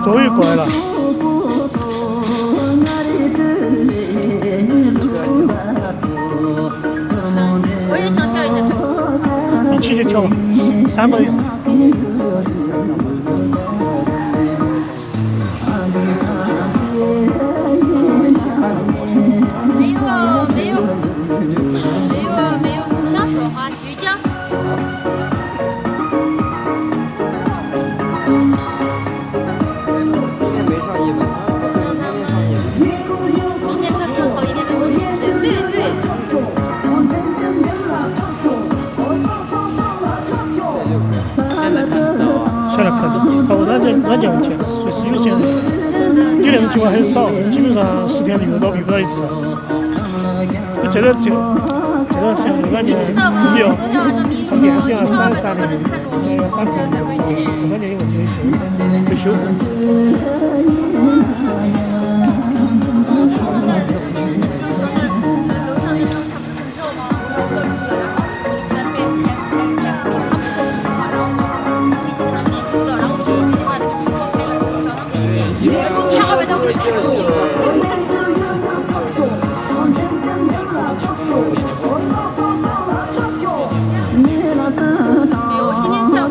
终于过来了。我也想跳一下这个。一起就跳吧，3个人。没有，不想说话，聚焦。算了，看着软件问题，随时有些人，你那种情况很少，基本上10天遇不到一次。这个像软件没有，充电是要3年，要3天，软件有问题会修复。我今天下午